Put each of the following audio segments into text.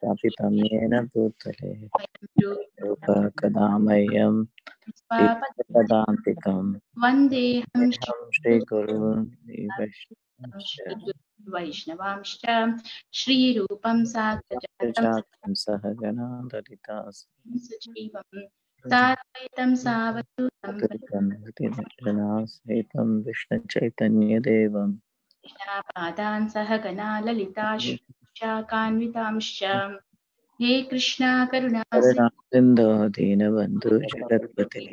स्थापितं येन भूतले कदा मह्यं पदान्तिकं वन्देऽहं श्रीगुरून् वैष्णवांश्च श्रीरूपं साग्रजातं सहगना ललिता सजीवं साद्वैतं सावधूतं सहितं विष्णुचैतन्यदेवं पादान् सहगना ललिता श्रीशाखान्वितांश्च हे कृष्णा करुणा सिन्धो दीनबन्धु जगत्पते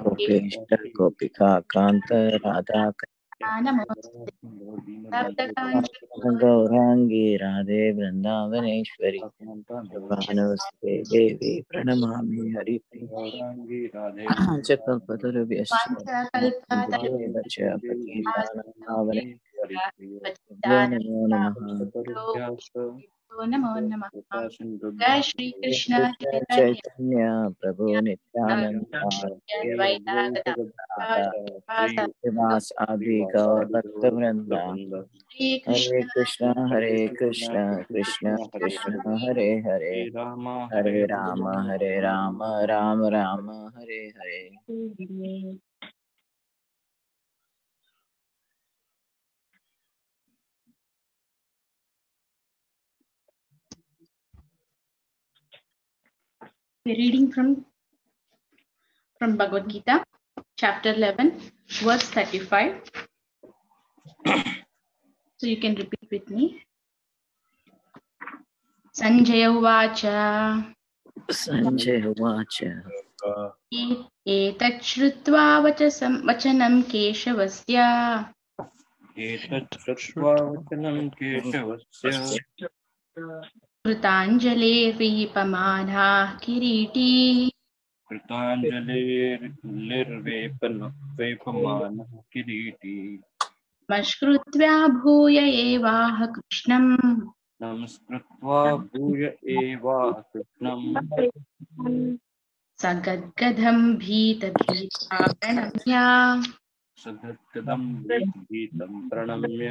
गोपेश गोपिका कान्त राधा नमोऽस्तुते गौरांगी राधे वृंदावनेश्वरी भानुस्ते देवी प्रणमामि हरिप्रिया कल्पतरुभ्यश्च नमो नमः। नमो नमः। जय श्री कृष्ण चैतन्य प्रभु नित्यानंद श्रीवास आदि गौर भक्त वृंदा हरे Krishna Krishna Krishna Hare Hare Hare Ram Ram Ram Hare Hare. We're reading from Bhagavad Gita, chapter 11, verse 35. So you can repeat with me. Sanjaya Uvacha. Sanjaya Uvacha. Etat shrutva vachanam Keshavasya. एतत् श्रुत्वा वचनं केशवस्य कृताञ्जलिर्विपमानः किरीटी कृताञ्जलिर्वेपमानः किरीटी नमस्कृत्वा भूय एवाह कृष्णम् नमस्कृत्वा भूय एवाह कृष्णम् सगद्गदं भीतभीता प्रणम्य सगद्गदं भीतं प्रणम्य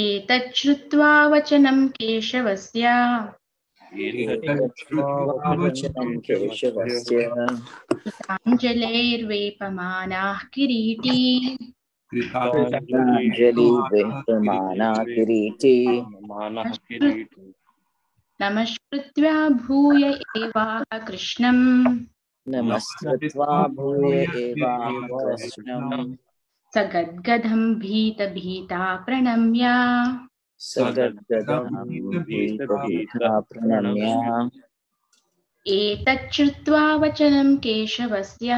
एतत् श्रुत्वा वचनं केशवस्य कृताञ्जलिर्वेपमानः किरीटी नमस्कृत्वा भूय एवाह कृष्णम् सगद्गदं भीतभीता प्रणम्य एतत् श्रुत्वा वचनं केशवस्य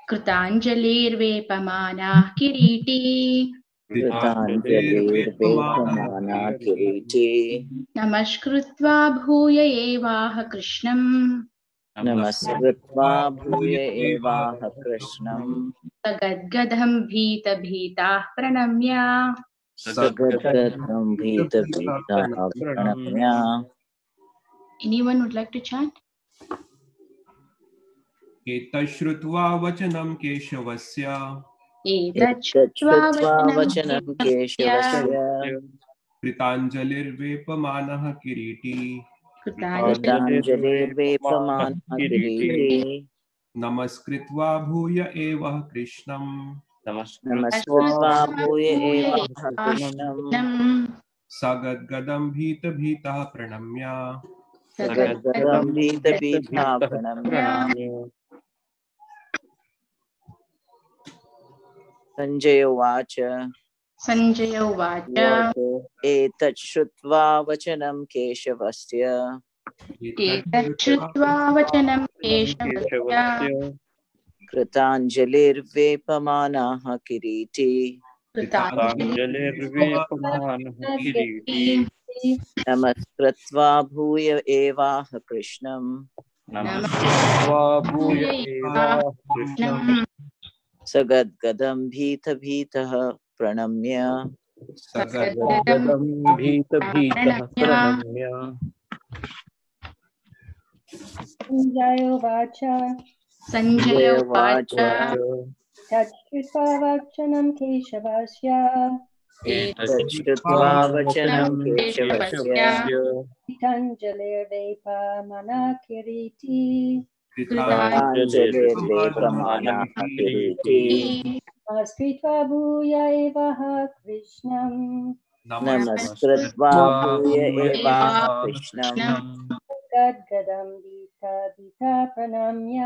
कृताञ्जलिर्वेपमानः किरीटी नमस्कृत्वा भूय एवाह कृष्णम् सगद्गदं भीतभीताः प्रणम्य Anyone would like to chant? एतत् श्रुत्वा वचनं केशवस्य कृताञ्जलिर्वेपमानः किरीटी नमस्कृत्वा भूय एवः कृष्णम् सगद्गदं भीतभीतः प्रणम्य संजय उवाच एतत् श्रुत्वा वचनं केशवस्य कृताञ्जलिर्वेपमानः किरीटी नमस्कृत्वा भूय एवाह कृष्णम् सगद्गदं भीतभीतः प्रणम्य संजय उवाच एतच्छ्रुत्वा वचनं केशवस्य एतच्छ्रुत्वा वचनं केशवस्य कृताञ्जलिर्वेपमनकिरीटी कृताञ्जलिर्लेपमानः किरीटी नमस्कृत्वा भूय एवः कृष्णम् नमस्कृत्वा भूय एवाह कृष्णम् गद्गदं भीता प्रणम्य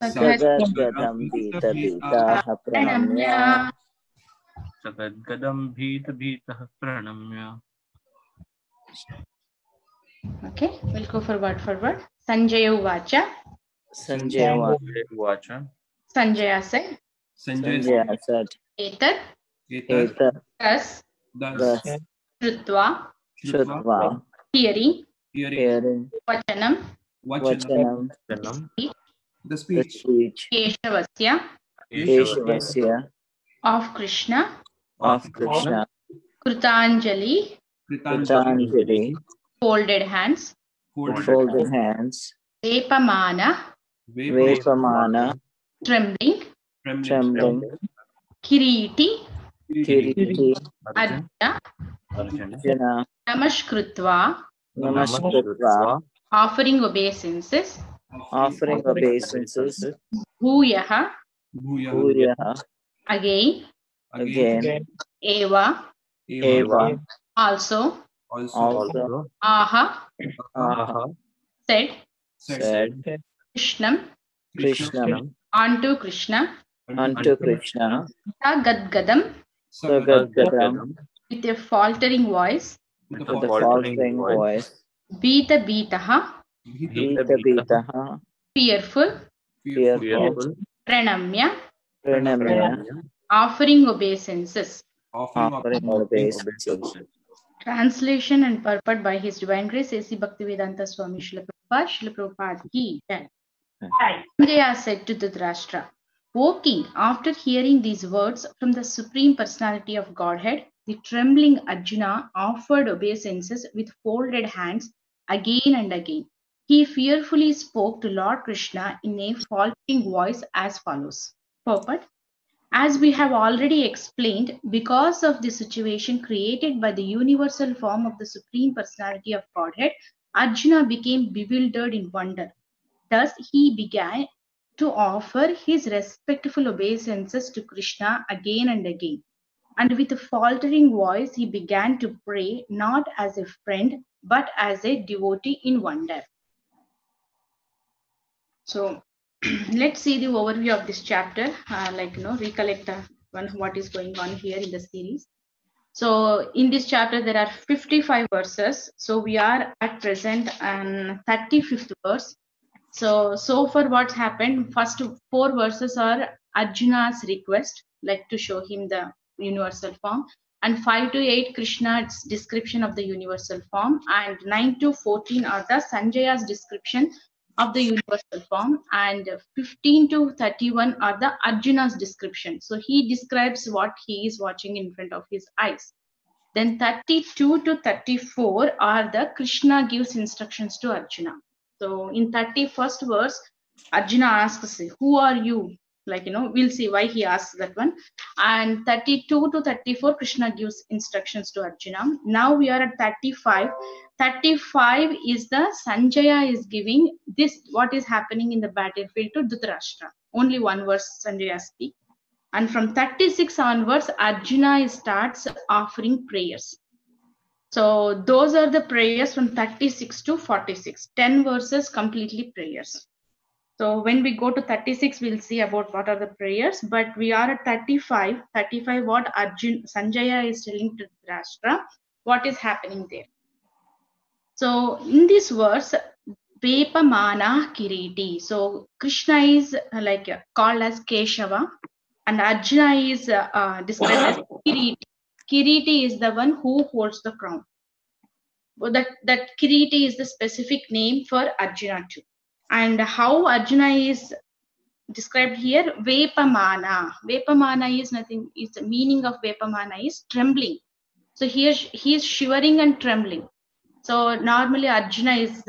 सगद्गदं भीतभीताः प्रणम्य सगद्गदं भीतः प्रणम्य Okay, we'll go for word. Sanjaya Uvacha. Sanjay उवाच Sanjaya said, Sanjay said, Etat Etat thus thus Shrutva Shrutva hearing hearing Vachanam Vachanam The the speech speech Keshavasya Keshavasya of Krishna of Krishna Krutanjali Kritanjali folded hands folded hands Vepamana Vepamana trembling trembling Kiriti Kiriti Arjuna Arjuna Namaskritva Namaskritva offering obeisances offering obeisances Bhuyaha Bhuyaha again again Eva Eva also also Aha Aha said said Krishnam Krishnam unto Krishna unto Krishna Sagadgadam Sagadgadam with a faltering voice with a faltering voice Bita Bitaha Bita Bitaha fearful fearful Pranamya Pranamya offering obeisances. offering obeisances. Translation and purport by His Divine Grace A.C. Bhaktivedanta Swami Srila Prabhupada ki jai. Sanjaya said to Dhritarashtra, O king, after hearing these words from the Supreme Personality of Godhead, the trembling Arjuna offered obeisances with folded hands again and again. He fearfully spoke to Lord Krishna in a faltering voice as follows. Purport. As we have already explained, because of the situation created by the universal form of the Supreme Personality of Godhead, Arjuna became bewildered in wonder. Thus, he began to offer his respectful obeisances to Krishna again and again. And with a faltering voice, he began to pray not as a friend, but as a devotee in wonder. So, let's see the overview of this chapter, recollect what is going on here in the series. So in this chapter there are 55 verses, so we are at present on 35th verse. So far what's happened, first 4 verses are Arjuna's request, like to show him the universal form, and 5 to 8 Krishna's description of the universal form, and 9 to 14 are the Sanjaya's description of the universal form, and 15 to 31 are the Arjuna's description. So he describes what he is watching in front of his eyes. Then 32 to 34 are the Krishna gives instructions to Arjuna. So in 31st verse, Arjuna asks, who are you? We'll see why he asks that one. And 32 to 34, Krishna gives instructions to Arjuna. Now we are at 35. 35 is the Sanjaya is giving this, what is happening in the battlefield to Dhritarashtra. Only one verse Sanjaya speaks. And from 36 onwards, Arjuna starts offering prayers. So those are the prayers from 36 to 46. 10 verses completely prayers. So when we go to 36, we'll see about what are the prayers. But we are at 35. 35, what Sanjaya is telling to Dhritarashtra, what is happening there. So in this verse, Vepamana Kiriti. So Krishna is called as Keshava, and Arjuna is described as Kiriti. Kiriti is the one who holds the crown. Well, that Kiriti is the specific name for Arjuna too. And how Arjuna is described here, Vepamana. Vepamana is nothing, is the meaning of Vepamana is trembling. So here he is shivering and trembling. So normally Arjuna is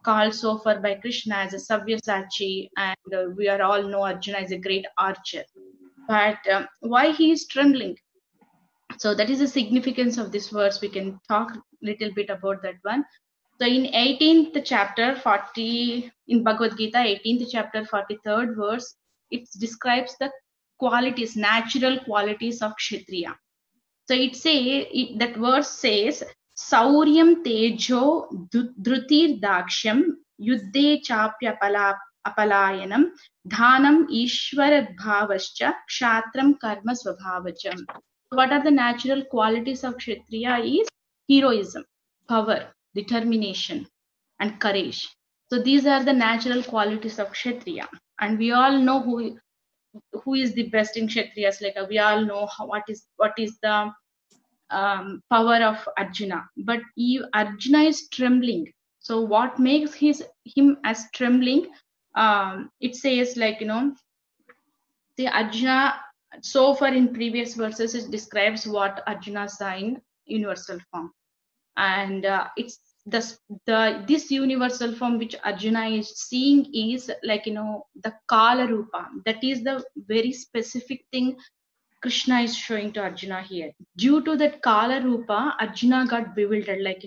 called so far by Krishna as a Sabyasachi, and we are all know Arjuna is a great archer. But why he is trembling? So that is the significance of this verse. We can talk a little bit about that one. So in 18th chapter 40 in Bhagavad Gita, 18th chapter 43rd verse, it describes the qualities, natural qualities of Kshatriya. So that verse says, Sauryam Tejo Dhrutir Daksham Yuddhe Chapya Apalayanam Dhanam Ishvara Bhavascha Kshatram Karma Swabhavacham. What are the natural qualities of Kshatriya is heroism, power, determination, and courage. So these are the natural qualities of Kshatriya. And we all know who is the best in Kshatriyas. Like we all know what is the power of Arjuna. But Arjuna is trembling. So what makes him as trembling? It says like, the Arjuna, so far in previous verses, it describes what Arjuna saw in universal form. And it's this universal form which Arjuna is seeing is like, the Kala Rupa. That is the very specific thing Krishna is showing to Arjuna here. Due to that Kala Rupa, Arjuna got bewildered, like,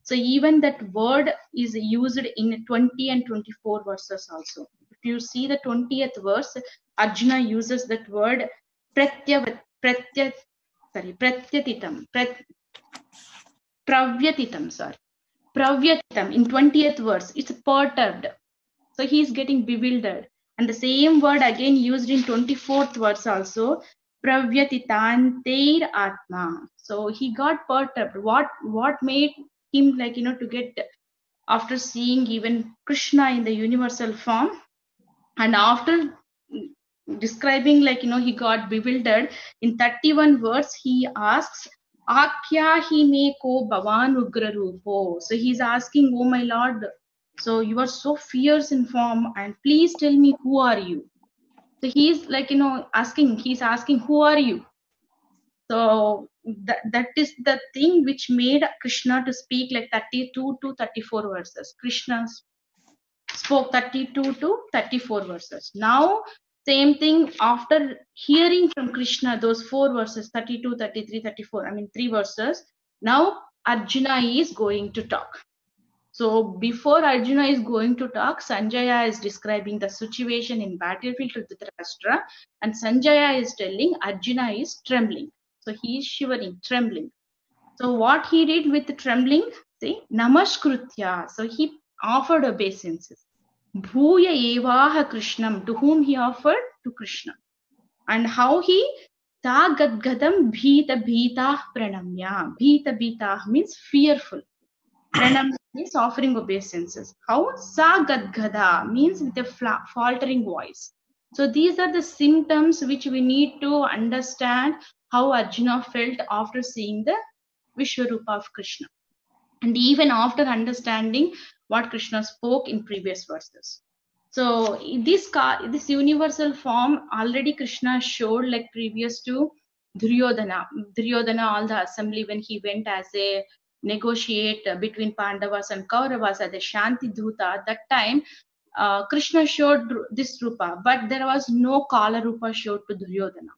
so even that word is used in 20 and 24 verses also. If you see the 20th verse, Arjuna uses that word pravyatitam in 20th verse. It's perturbed. So he is getting bewildered. And the same word again used in 24th verse also, pravyatitanteir atma. So he got perturbed. What made him like, to get, after seeing even Krishna in the universal form, and after describing like, he got bewildered, in 31 verse he asks, Akya hi me ko bhavan ugra rupo. So he's asking, oh my Lord, so you are so fierce in form, and please tell me, who are you? So he's like, he's asking, who are you? So that is the thing which made Krishna to speak like 32 to 34 verses. Krishna spoke 32 to 34 verses. Now, same thing, after hearing from Krishna those 4 verses, 32, 33, 34, 3 verses, now Arjuna is going to talk. So before Arjuna is going to talk, Sanjaya is describing the situation in battlefield to Dhritarashtra, and Sanjaya is telling Arjuna is trembling. So he is shivering, trembling. So what he did with the trembling, see, Namaskritya. So he offered obeisances. Bhuya evaha Krishnam, to whom he offered? To Krishna. And how he? Ta gadgadam bhita bhita pranamya. Bhita bhita means fearful. Pranamya means offering obeisances. How? Sa gadgada means with a faltering voice. So these are the symptoms which we need to understand how Arjuna felt after seeing the Vishwarupa of Krishna. And even after understanding what Krishna spoke in previous verses. So this universal form already Krishna showed like previous to Duryodhana. Duryodhana, all the assembly when he went as a negotiate between Pandavas and Kauravas at the Shanti Dhuta. At that time, Krishna showed this Rupa, but there was no Kala Rupa showed to Duryodhana.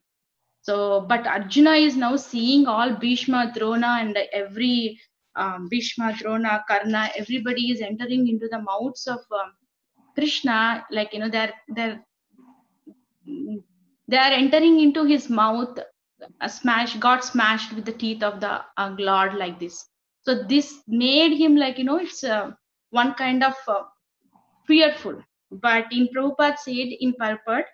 So, but Arjuna is now seeing all Bhishma, Drona, and every Bhishma, Drona, Karna, everybody is entering into the mouths of Krishna, like, they're entering into his mouth, got smashed with the teeth of the Lord like this. So this made him like, it's one kind of fearful. But in Prabhupada said in purport,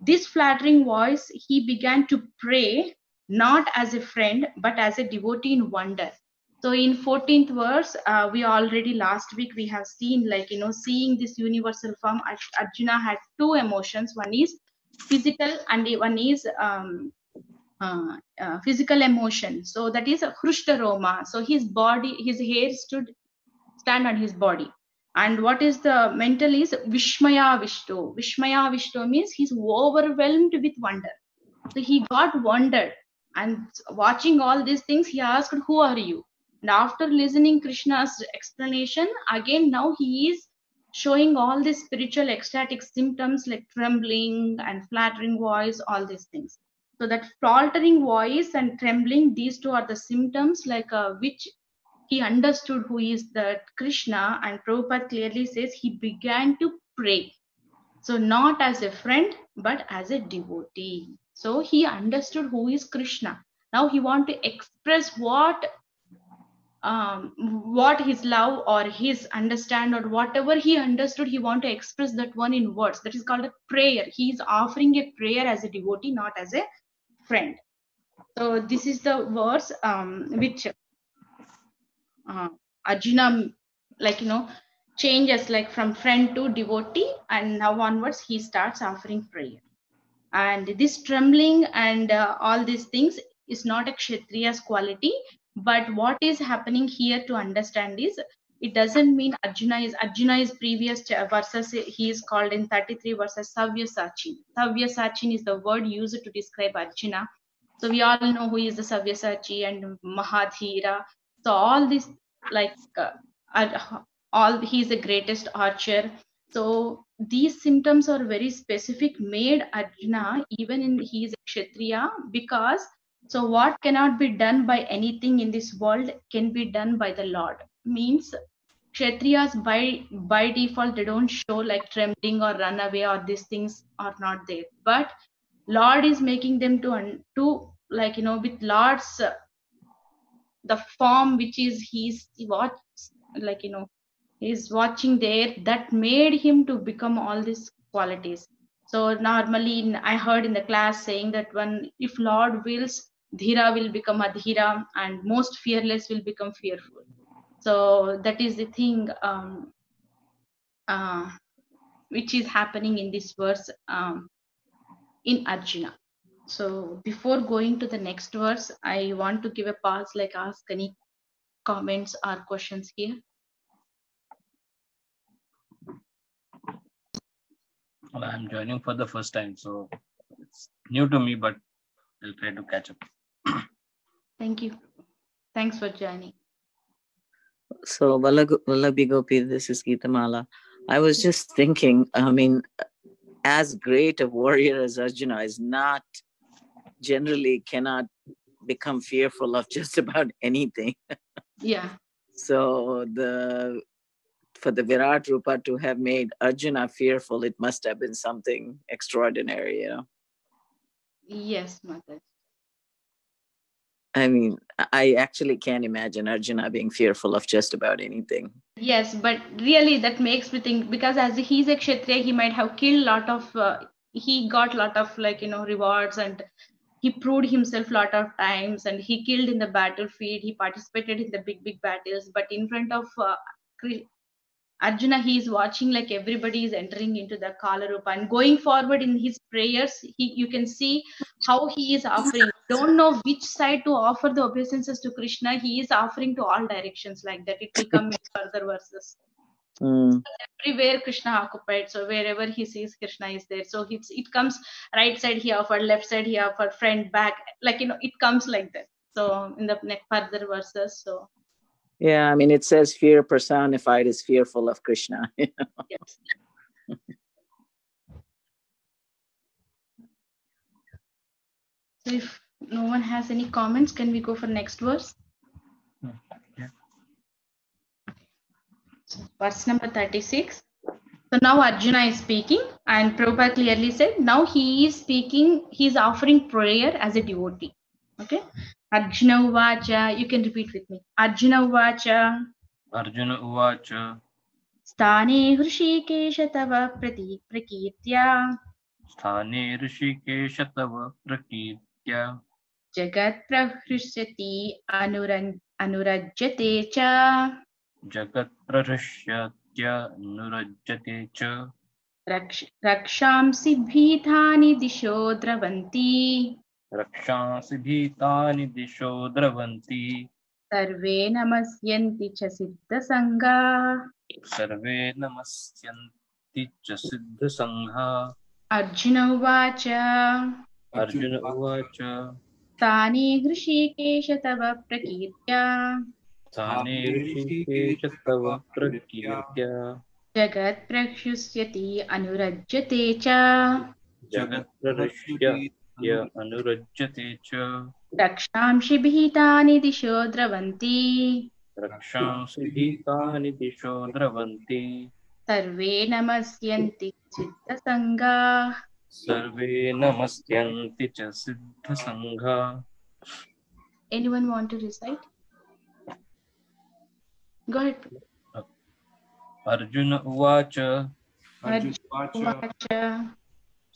this flattering voice, he began to pray, not as a friend, but as a devotee in wonder. So in 14th verse, we already last week, we have seen like, seeing this universal form, Arjuna had 2 emotions. One is physical and one is physical emotion. So that is a Hrushta Roma. So his body, his hair stand on his body. And what is the mental is Vishmaya Vishto. Vishmaya Vishto means he's overwhelmed with wonder. So he got wondered, and watching all these things, he asked, who are you? And after listening Krishna's explanation, again now he is showing all these spiritual ecstatic symptoms like trembling and flattering voice, all these things. So that faltering voice and trembling, these two are the symptoms like which he understood who is that Krishna, and Prabhupada clearly says he began to pray. So not as a friend, but as a devotee. So he understood who is Krishna. Now he want to express what his love or his understand or whatever he understood, he want to express that one in words. That is called a prayer. He is offering a prayer as a devotee, not as a friend. So this is the verse which Arjuna, like, changes like from friend to devotee, and now onwards he starts offering prayer. And this trembling and all these things is not a Kshatriya's quality, but what is happening here to understand is, it doesn't mean Arjuna is previous verses, he is called in 33 verses Savyasachin. Savyasachin is the word used to describe Arjuna. So we all know who is the Sabyasachi and Mahadhira. So all this, like he is the greatest archer. So these symptoms are very specific, made Arjuna, even in he is a Kshatriya, because so what cannot be done by anything in this world can be done by the Lord. Means Kshatriyas by default, they don't show like trembling or run away, or these things are not there. But Lord is making them to like, with Lord's the form which is he's what, like, is watching there, that made him to become all these qualities. So normally I heard in the class saying that when if Lord wills, Dhira will become Adhira, and most fearless will become fearful. So that is the thing which is happening in this verse in Arjuna. So before going to the next verse, I want to give a pause, like ask any comments or questions here. Well, I'm joining for the first time, so it's new to me, but I'll try to catch up. Thank you. Thanks for joining. So, Vallabhi Gopi, this is Geetamala. I was just thinking, I mean, as great a warrior as Arjuna is not, generally cannot become fearful of just about anything. Yeah. So for the Virat Rupa to have made Arjuna fearful, it must have been something extraordinary, Yes, Mother. I mean, I actually can't imagine Arjuna being fearful of just about anything. Yes, but really that makes me think, because as he's a Kshatriya, he might have killed lot of, he got lot of like, rewards, and he proved himself lot of times, and he killed in the battlefield, he participated in the big battles, but in front of Arjuna, he is watching like everybody is entering into the Kala Rupa, and going forward in his prayers, you can see how he is offering. Don't know which side to offer the obeisances to Krishna. He is offering to all directions like that. It will come in further verses. Everywhere Krishna occupied. So wherever he sees, Krishna is there. So it comes right side he offered, left side he offered, front, back. Like, it comes like that. So in the next further verses. So. Yeah, I mean, it says fear personified is fearful of Krishna. Yes. So if no one has any comments, can we go for next verse? Yeah. So verse number 36. So now Arjuna is speaking, and Prabhupada clearly said, now he is speaking, he is offering prayer as a devotee. Okay. Arjuna Uvacha, you can repeat with me. Arjuna Uvacha. Arjuna Uvacha. Sthane Hrishikesha Tava Prakirtya. Sthane Hrishikesha Tava Prakirtya. Jagat Prahrishyati Anurajyate Cha. Jagat Prahrishyatya Anurajyate Cha. Rakshamsi Bhitani Disho Dravanti. Rakshamsi Bhitani Disho Dravanti. Sarve Namasyanti Cha Siddha Sangha. Sarve Namasyanti Cha Siddha Sangha. Arjuna Uvacha. Arjuna Uvacha. Tani Hrishikesha Tava Prakirtya. स्थाने ऋषिकेश तव प्रकीर्त्या जगत् प्रहृष्यति अनुरज्यते च जगत्प्रहृष्यत्य अनुरज्यते च रक्षांसि भीतानि दिशो द्रवन्ति रक्षांसि भीतानि दिशो द्रवन्ति सर्वे नमस्यन्ति चित्तसङ्गाः सर्वे नमस्यन्ति च सिद्धसङ्घा Anyone want to recite? Go ahead. Arjun उवाच उवाच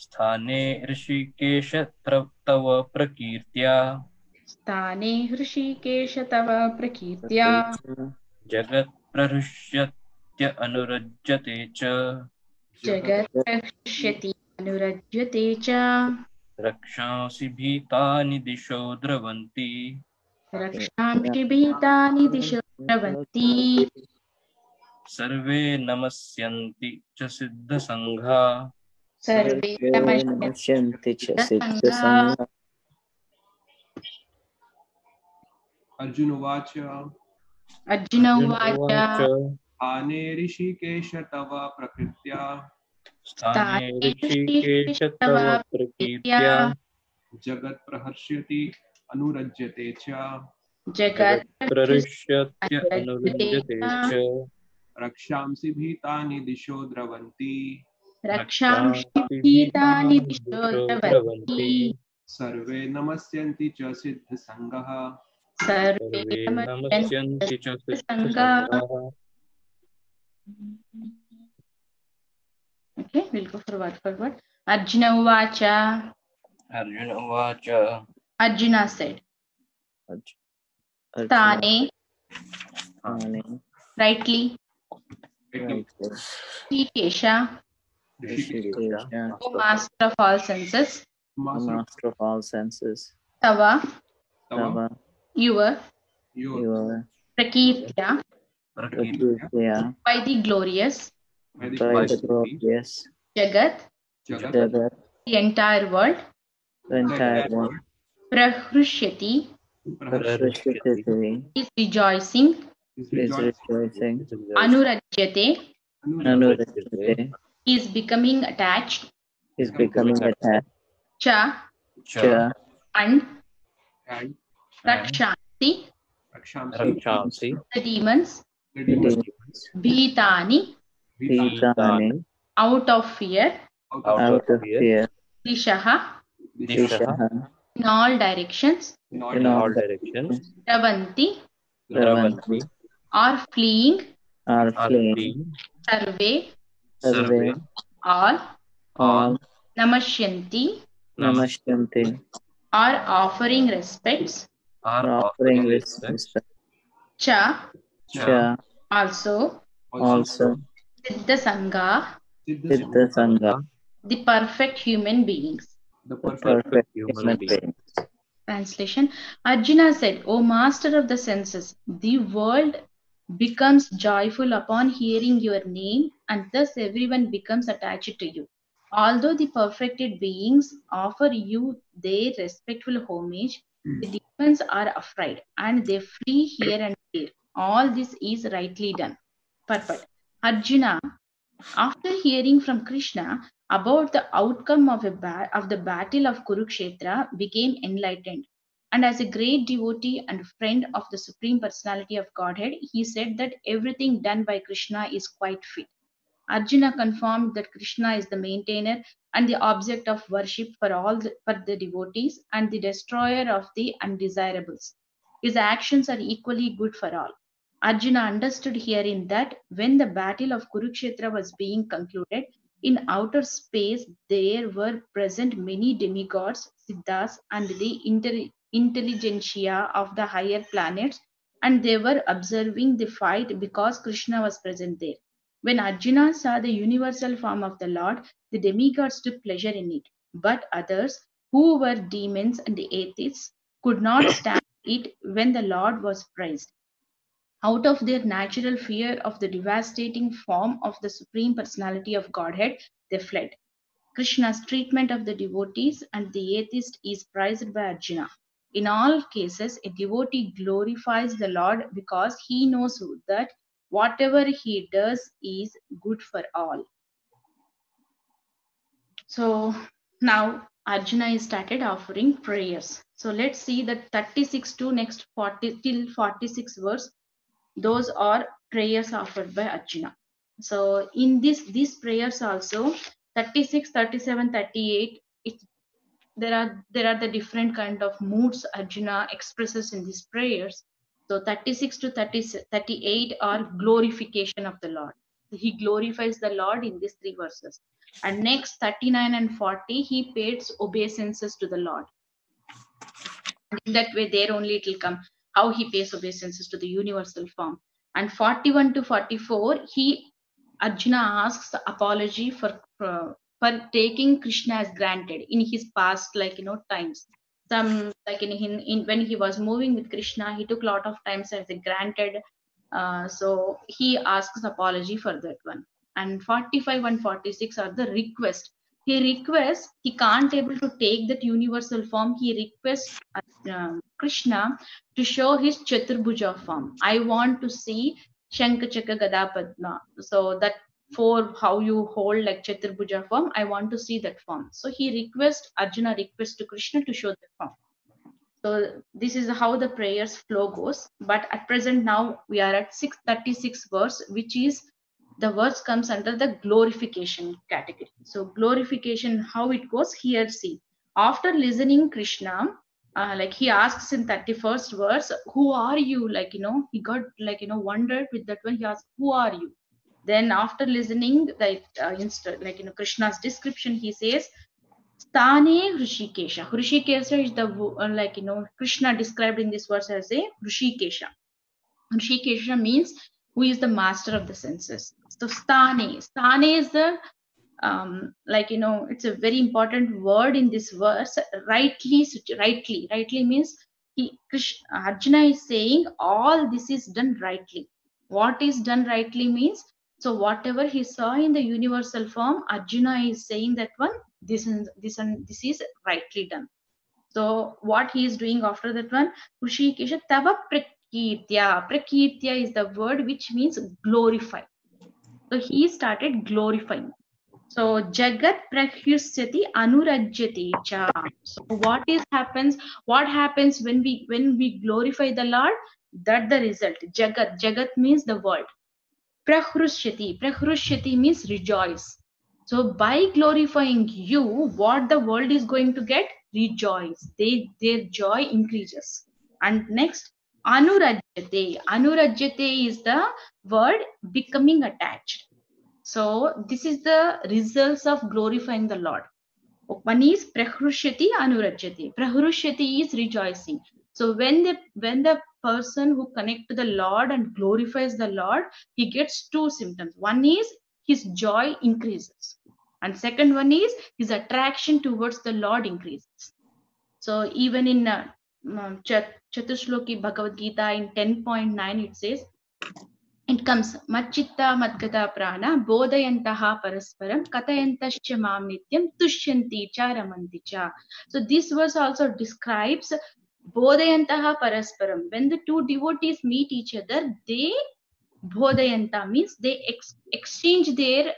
स्थाने ऋषिकेश तव प्रकीर्त्या स्थाने हृषीकेश तव प्रकीर्त्या जगत्प्रहृष्यत्य अनुरज्यते च जगत् प्रहृष्यति अनुरज्यते च रक्षांसि भीतानि दिशो द्रवन्ति रक्षांसि भीतानि दिशो द्रवन्ति सर्वे नमस्यन्ति च सिद्धसङ्घा सर्वे नमस्यन्ति च सिद्धसङ्घा सिद्धसङ्घा अर्जुन उवाच अर्जुन उवाच स्थाने ऋषिकेश तव प्रकृत्या स्थाने ऋषिकेश तव प्रकीर्त्या जगत् प्रहर्ष्यति अनुरज्यते च जगत् प्रहृष्यत्य अनुरज्यते च रक्षांसि भीतानि दिशो द्रवन्ति रक्षांसि भीतानि दिशो द्रवन्ति सर्वे नमस्यन्ति च सिद्धसङ्गः सर्वे नमस्यन्ति च सिद्धसङ्गाः सिद्धसङ्घाः Okay, we'll go for word. Arjuna Uvacha. Arjun उवाच Arjuna said, Thane, rightly, Rishikesha, O master of all senses, master of all senses, Tava, Tava, your your Prakirtya, Prakriti, by the glorious, by the glorious Jagat, Jagat, the entire world, the entire world, Prahrushyati, Prashrishti, is rejoicing, is rejoicing, Anurajyate, Anurajyate, is becoming attached, is becoming attached, Cha, Cha, and and Rakshanti, रक्षांसि the demons, the demons, Bhitani, Bhitani, out of fear, out of fear, Dishaha, Dishaha, in all directions, in in all all directions Dravanti, Dravanti, are fleeing, are are fleeing, fleeing, Sarve, Sarve, all, Namashyanti, Namashyanti, are offering respects, are offering offering respects, Cha, Cha, also, also, Siddha Sangha, Siddha Sangha, the perfect human beings. the the perfect perfect human human being. being. Translation. Arjuna said, O master of the senses, the world becomes joyful upon hearing your name, and thus everyone becomes attached to you. Although the perfected beings offer you their respectful homage, the demons are afraid and they flee here and there. All this is rightly done. Purport. Arjuna, after hearing from Krishna about the outcome of the battle of Kurukshetra, became enlightened. And as a great devotee and friend of the Supreme Personality of Godhead, he said that everything done by Krishna is quite fit. Arjuna confirmed that Krishna is the maintainer and the object of worship for the devotees and the destroyer of the undesirables. His actions are equally good for all. Arjuna understood herein that when the battle of Kurukshetra was being concluded, in outer space there were present many demigods, siddhas, and the intelligentsia of the higher planets, and they were observing the fight because Krishna was present there. When Arjuna saw the universal form of the Lord, the demigods took pleasure in it. But others, who were demons and atheists, could not stand it when the Lord was praised. Out of their natural fear of the devastating form of the Supreme Personality of Godhead, they fled. Krishna's treatment of the devotees and the atheist is prized by Arjuna. In all cases, a devotee glorifies the Lord because he knows that whatever he does is good for all. So now Arjuna is started offering prayers. So let's see that 36 to next 40 till 46 verse. Those are prayers offered by Arjuna. So in these prayers also 36, 37, 38, there are the different kind of moods Arjuna expresses in these prayers. So 36 to 38 are glorification of the Lord. He glorifies the Lord in these three verses. And next 39 and 40, he pays obeisances to the Lord. And in that way, there only it will come how he pays obeisances to the universal form. And 41 to 44, Arjuna asks apology for taking Krishna as granted in his past, times. Some in when he was moving with Krishna, he took a lot of times as a granted. So he asks apology for that one. And 45 and 46 are the request. He can't able to take that universal form. He requests Krishna to show his Chaturbhuja form. I want to see Shankachaka Gada Padma. So that for how you hold like Chaturbhuja form, I want to see that form. So Arjuna requests to Krishna to show that form. So this is how the prayers flow goes. But at present now we are at 636 verse, which is the verse comes under the glorification category. So glorification, how it goes here, see. After listening Krishna, he asks in 31st verse, who are you? He got wondered with that one. He asked, who are you? Then after listening Krishna's description, he says, Sthane Hrishikesha. Hrishikesha is the Krishna described in this verse as a Hrishikesha. Hrishikesha means who is the master of the senses. So Sthane is the it's a very important word in this verse. Rightly means Arjuna is saying all this is done rightly. What is done rightly means, so whatever he saw in the universal form, Arjuna is saying that one, this is rightly done. So what he is doing after that one, Hrishikesha Tava Prakirtya. Prakirtya is the word which means glorify. So he started glorifying. So Jagat Prahyusyati Anurajyati cha. So what happens when we glorify the Lord? That the result. Jagat means the world. Prahrusyati means rejoice. So by glorifying you, what the world is going to get? Rejoice. Their joy increases. And next, Anurajyate is the word becoming attached. So this is the results of glorifying the Lord. One is Prahrusyati Anurajyati. Prahrusyati is rejoicing. So when the person who connects to the Lord and glorifies the Lord, he gets two symptoms. One is his joy increases. And second one is his attraction towards the Lord increases. So even in Chatushloki Bhagavad Gita in 10.9 it says, it comes Machitta Madgata Prana Bodayantaha Parasparam Katayantascha Mam Nityam Tushyanti Cha Ramanti Cha. So this verse also describes Bodayantaha Parasparam. When the two devotees meet each other, they Bodayanta means they exchange their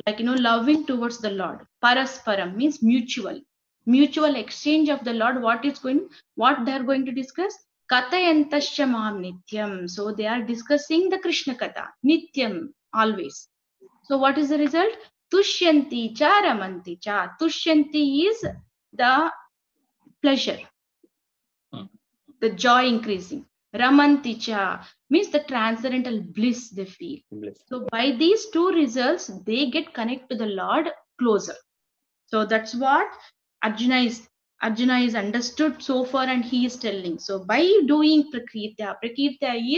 loving towards the Lord. Parasparam means mutual exchange of the Lord. What they are going to discuss? Katayantascha Mam Nityam. So they are discussing the Krishna Katha. Nityam, always. So what is the result? Tushyanti Cha Ramanti Cha. Tushyanti is the pleasure, the joy increasing. Ramanti Cha means the transcendental bliss they feel. So by these two results, they get connected to the Lord closer. So that's what Arjuna is understood so far, and he is telling. So by doing Prakirtya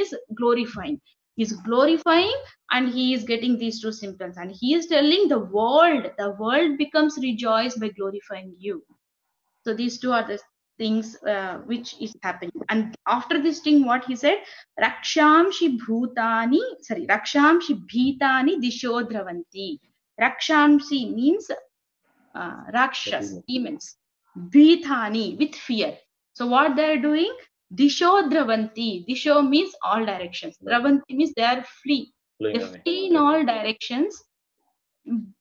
is glorifying. He is glorifying and he is getting these two symptoms. And he is telling the world becomes rejoiced by glorifying you. So these two are the things which is happening. And after this thing, what he said, Rakshamshi Bhutani Bhitani Dishodhravanti. Rakshamshi means Rakshas, demons. Bhitani, with fear. So what they are doing? Disho dravanti. Disho means all directions. Dravanti means they are flee. They flee in all directions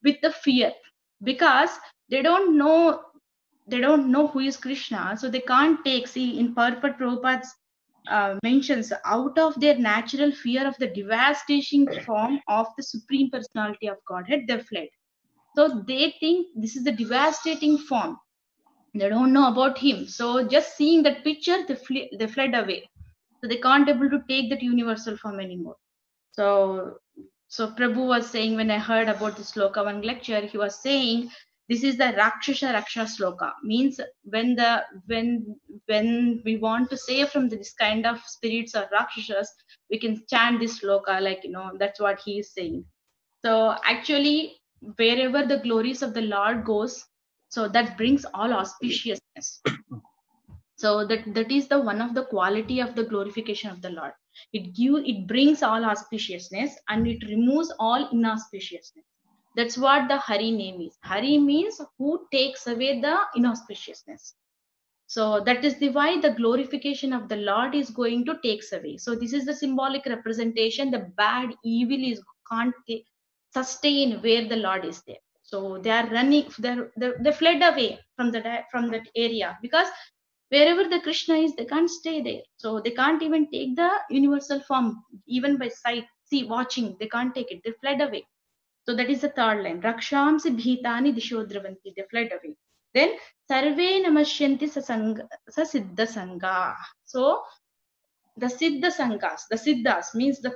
with the fear, because they don't know who is Krishna, so they can't take. See, in Purport, Prabhupada's mentions, out of their natural fear of the devastating form of the Supreme Personality of Godhead, they fled. So they think this is the devastating form. They don't know about him. So just seeing that picture, they fled away. So they can't able to take that universal form anymore. So Prabhu was saying, when I heard about the sloka one lecture, he was saying this is the Rakshasa Raksha sloka. Means when we want to save from this kind of spirits or Rakshasas, we can chant this sloka, like, that's what he is saying. So actually, wherever the glories of the Lord goes, so that brings all auspiciousness. So that is the one of the quality of the glorification of the Lord. It brings all auspiciousness and it removes all inauspiciousness. That's what the Hari name is. Hari means who takes away the inauspiciousness. So that is why the glorification of the Lord is going to takes away. So this is the symbolic representation. The bad, evil can't sustain where the Lord is there. So they are running. They fled away from that area, because wherever the Krishna is, they can't stay there. So they can't even take the universal form, even by sight, watching. They can't take it. They fled away. So that is the third line. Rakshamsi bhitani disho dravanti. They fled away. Then sarve namashyanti sa siddha sangha. So the siddha sanghas, the siddhas means the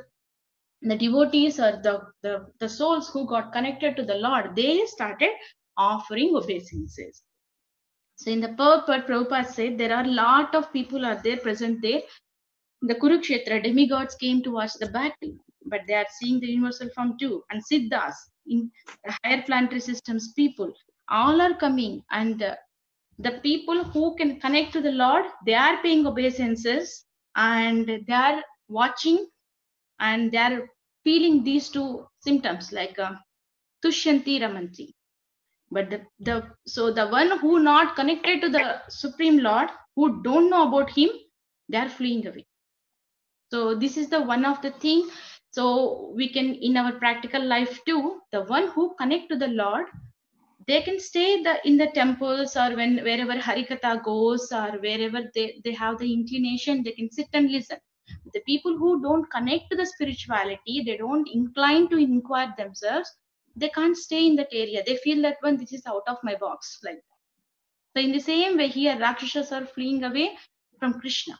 devotees or the souls who got connected to the Lord, they started offering obeisances. So in the purport, Prabhupada said there are a lot of people are there present there. The Kurukshetra demigods came to watch the battle, but they are seeing the universal form too. And Siddhas, in the higher planetary systems, people, all are coming. And the people who can connect to the Lord, they are paying obeisances and they are watching and they are feeling these two symptoms like Tushyanti Ramanti. But the one who not connected to the Supreme Lord, who don't know about him, they are fleeing away. So this is the one of the thing. So we can, in our practical life too, the one who connect to the Lord, they can stay in the temples or wherever Harikatha goes or wherever they have the inclination, they can sit and listen. The people who don't connect to the spirituality, they don't incline to inquire themselves, they can't stay in that area. They feel that one, this is out of my box, like that. So in the same way here, Rakshasas are fleeing away from Krishna.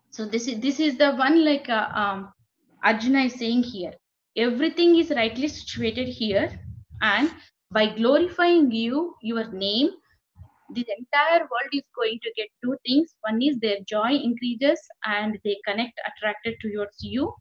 So this is the one, like Arjuna is saying here. Everything is rightly situated here, and by glorifying your name, the entire world is going to get two things. One is their joy increases and they connect, attracted towards you.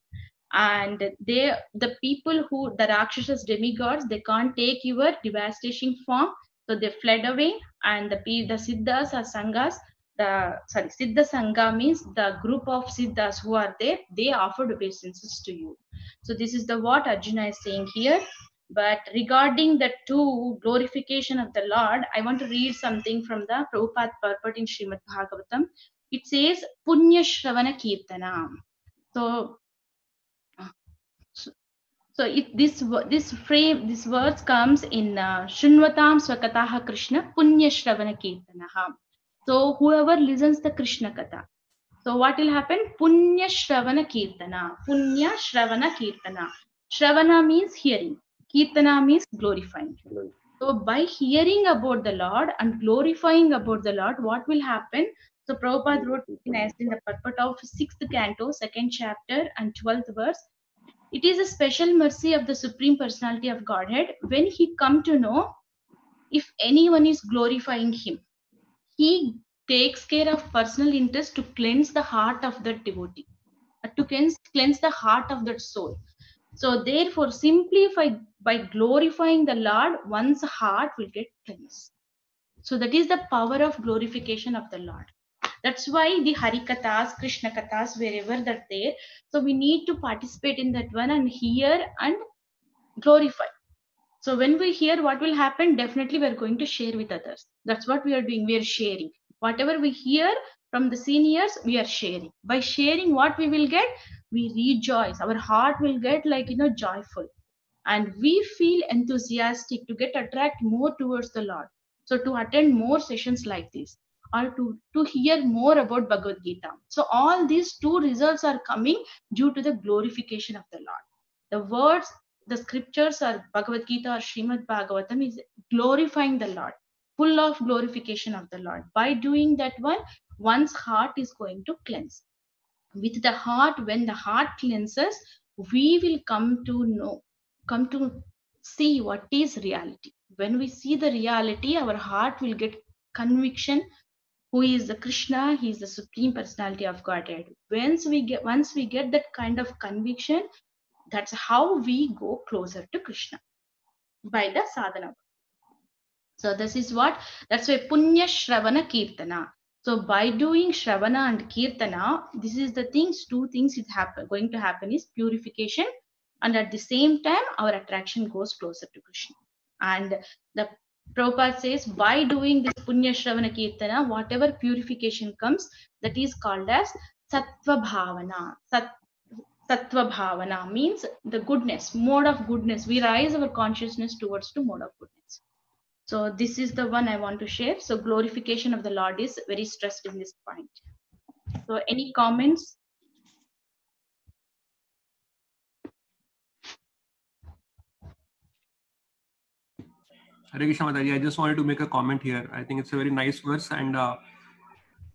And the people who, the Rakshasas, demigods, they can't take your devastating form, so they fled away. And the Siddhas or Sanghas, Siddha Sangha means the group of Siddhas who are there, they offered obeisances to you. So this is what Arjuna is saying here. But regarding the two glorification of the Lord, I want to read something from the Prabhupada purport in Srimad Bhagavatam. It says Punya Shravana Kirtana. So this words comes in Shunvatam Swakataha Krishna Punya Shravana Kirtanaha. So whoever listens the Krishna Katha. So what will happen? Punya Shravana Kirtana. Punya Shravana Kirtana. Shravana means hearing. Kirtana means glorifying. So by hearing about the Lord and glorifying about the Lord, what will happen? So Prabhupada wrote in the purport of 6th canto, 2nd chapter and 12th verse. It is a special mercy of the Supreme Personality of Godhead when he come to know if anyone is glorifying him. He takes care of personal interest to cleanse the heart of the devotee, to cleanse the heart of that soul. So therefore, simply by glorifying the Lord, one's heart will get cleansed. So that is the power of glorification of the Lord. That's why the Harikathas, Krishna Kathas, wherever they're there, so we need to participate in that one and hear and glorify. So when we hear, what will happen? Definitely we are going to share with others. That's what we are doing. We are sharing. Whatever we hear from the seniors, we are sharing. By sharing, what we will get? We rejoice. Our heart will get like, joyful. And we feel enthusiastic to get attract more towards the Lord. So to attend more sessions like this, or to hear more about Bhagavad Gita. So all these two results are coming due to the glorification of the Lord. The words, the scriptures or Bhagavad Gita or Srimad Bhagavatam is glorifying the Lord, full of glorification of the Lord. By doing that one, one's heart is going to cleanse. With the heart, when the heart cleanses, we will come to see what is reality. When we see the reality, our heart will get conviction. Who is the Krishna? He is the Supreme Personality of Godhead. Once we get that kind of conviction, that's how we go closer to Krishna, by the sadhana. So this is that's why Punya Shravana Kirtana. So by doing Shravana and Kirtana, this is the two things is going to happen is purification, and at the same time our attraction goes closer to Krishna. And the Prabhupada says, by doing this Punya Shravana Kirtana, whatever purification comes, that is called as Sattva Bhavana. Sattva Bhavana means the goodness, mode of goodness. We rise our consciousness towards the mode of goodness. So this is the one I want to share. So glorification of the Lord is very stressed in this point. So any comments? Hare Krishna Mataji, I just wanted to make a comment here. I think it's a very nice verse, and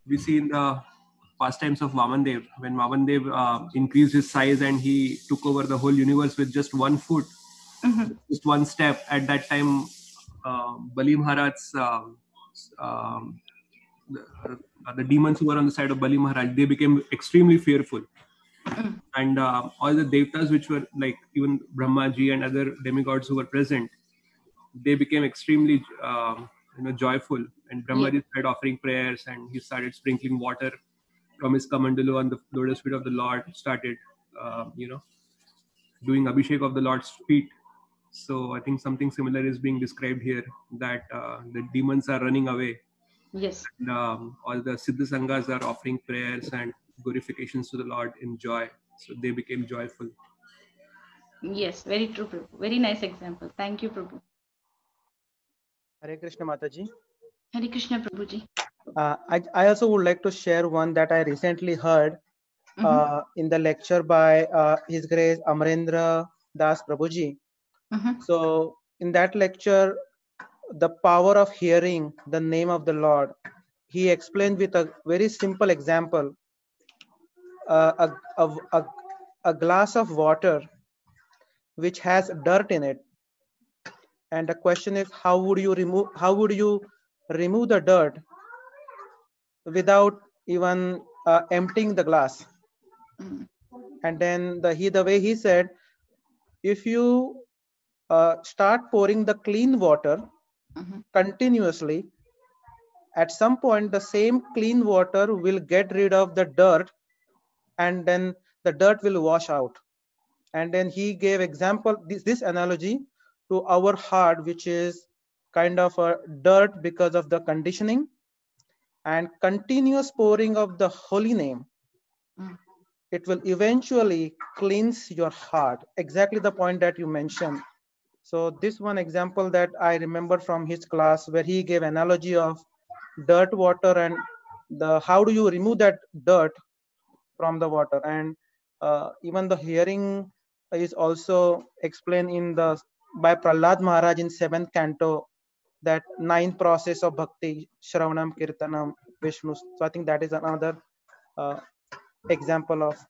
we see in the pastimes of Vamandev, when Vamandev increased his size and he took over the whole universe with just 1 foot, just one step. At that time, Bali Maharaj's the demons who were on the side of Bali Maharaj, they became extremely fearful. And all the devtas, which were like even Brahmaji and other demigods who were present, they became extremely joyful. And Brahmaji started offering prayers, and he started sprinkling water from his kamandalu on the lotus feet of the Lord, started doing abhishek of the Lord's feet. So I think something similar is being described here, that the demons are running away. Yes. And all the Siddha Sanghas are offering prayers and glorifications to the Lord in joy. So they became joyful. Yes, very true, Prabhu. Very nice example. Thank you, Prabhu. Hare Krishna Mataji. Hare Krishna, Prabhuji. I also would like to share one that I recently heard in the lecture by His Grace Amarendra Das Prabhuji. So in that lecture, the power of hearing the name of the Lord, he explained with a very simple example. A glass of water which has dirt in it, and the question is, how would you remove the dirt without even emptying the glass? And then the way he said, if you start pouring the clean water continuously, at some point the same clean water will get rid of the dirt, and then the dirt will wash out. And then he gave example, this analogy to our heart, which is kind of a dirt because of the conditioning, and continuous pouring of the holy name, it will eventually cleanse your heart. Exactly the point that you mentioned. So this one example that I remember from his class, where he gave analogy of dirt water and how do you remove that dirt from the water. And even the hearing is also explained by Prahlad Maharaj in 7th canto, that 9th process of bhakti, Shravanam, Kirtanam, Vishnu. So I think that is another example of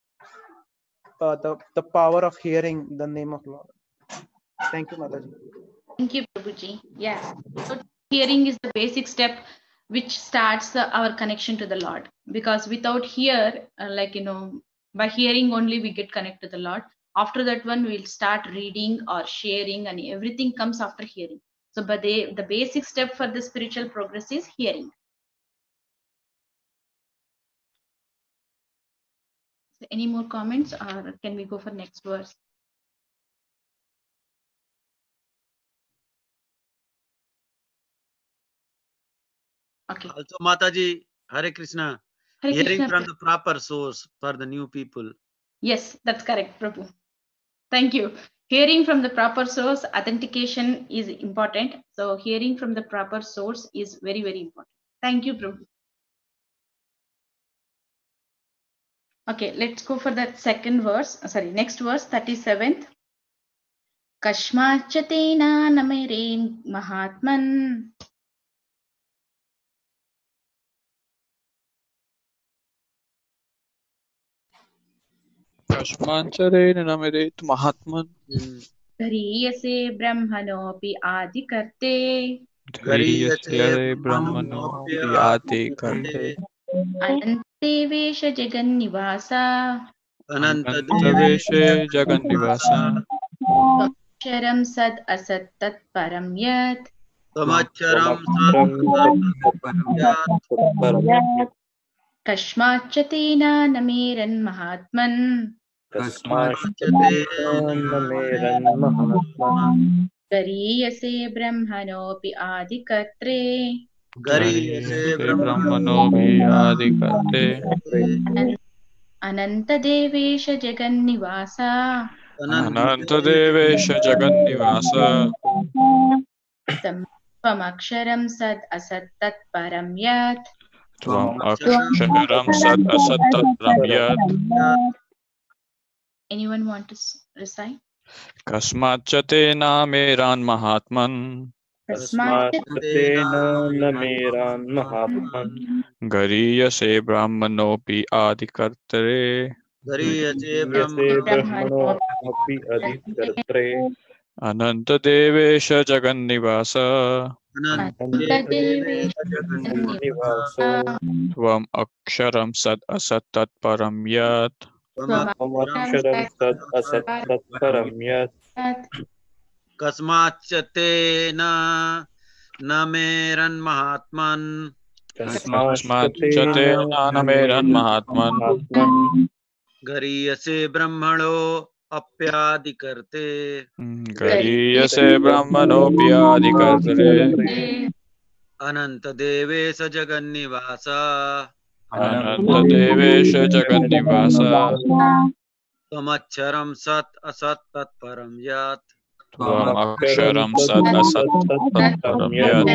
the power of hearing the name of Lord. Thank you, Mataji. Thank you, Prabhuji. Yes. So hearing is the basic step which starts our connection to the Lord. Because without hear, by hearing only we get connected to the Lord. After that one, we'll start reading or sharing, and everything comes after hearing. So, but the basic step for the spiritual progress is hearing. So any more comments, or can we go for next verse? Okay. Also, Mataji, Hare Krishna. Hare Hearing Krishna. from the proper source for the new people. Yes, that's correct, Prabhu. Thank you. Hearing from the proper source, authentication is important. So hearing from the proper source is very, very important. Thank you, Prabhu. Okay, let's go for that second verse. Sorry, next verse, 37th. Kashmachatena namere mahatman. कस्माञ्चरेण नमरेत् महात्मन् Ghariyase brahmanopi adikarte. गरीयसे ब्रह्मणोऽपि आदिकर्ते Anantevesha jagannivasa. अनन्तदेवेशे जगन्निवास Sharam sad asat tat param yat. Samacharam Kashmachatena nameran mahatman. Gariyase brahmanopi adikatre. गरीयसे ब्रह्मणोऽपि आदिकर्ते Anantadevesha jagannivasa. अनन्तदेवेश जगन्निवास Twamaksharam sad asat tat param yat. त्वम् अक्षरं सत् असत् तत्परं यत् Anyone want to recite? कस्माच्च तेन मेरान् महात्मन् गरीयसे ब्राह्मणोऽपि आदिकर्तरे अनन्तदेवेश जगन्निवास त्वम् अक्षरं सत् असत् तत्परं यत् Kasmachatena nameran mahatman. कस्माच्च तेन मेरान् महात्मन् Gariyase brahmano apyadikarte. गरीयसे ब्राह्मणोऽपि आदिकर्तरे Anantadevesa jagannivasa. अनन्तदेवेश जगन्निवास Tamacharam sat asat tat param yat. त्वम् अक्षरं सत् असत् तत्परं यत्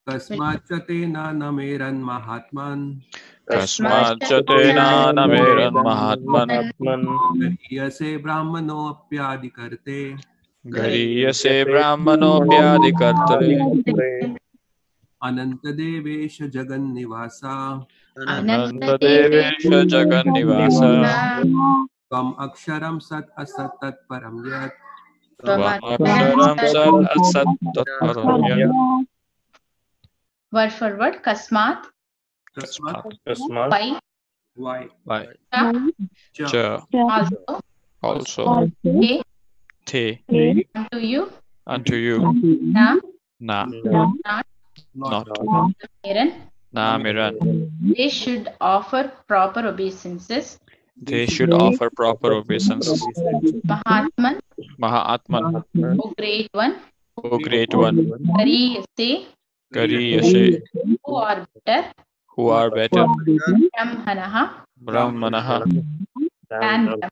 कस्माच्च तेन नमेरन् महात्मन् कस्माच्च तेन मेरन् महात्मन् गरीयसे ब्राह्मणोऽप्यादिकर्ते गरीयसे ब्राह्मणोऽप्यादिकर्तरे अनन्तदेवेश जगन्निवास अनन्तदेवेश जगन्निवास त्वम् अक्षरं सत् असत् तत्परं यत् त्वमक्षरं सत् असत् तत्परं यत् Word for word. Kasmat. Why? Why? च Also. also Hey. te Unto you. na Not. not Namiran. namiran They should offer proper obeisances. they should offer proper obeisances Mahatman. Mahatman O great one. O great one Gariyase. Gariyase Who are better. Brahmanaha Brahmanaha. And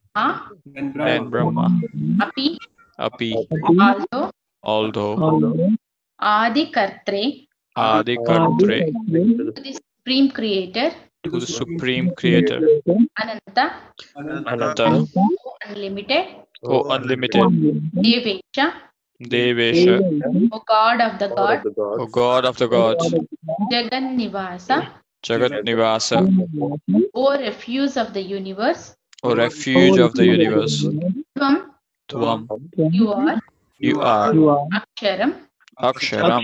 Brahma Api. although Adikartre. Adikartre To the Supreme Creator. to the Supreme Creator Ananta. Unlimited. O unlimited Devesha O God of the gods. O God of the gods Jagannivasa. Jagatnivasa O refuge of the universe. O refuge of the universe Tvam You are Aksharam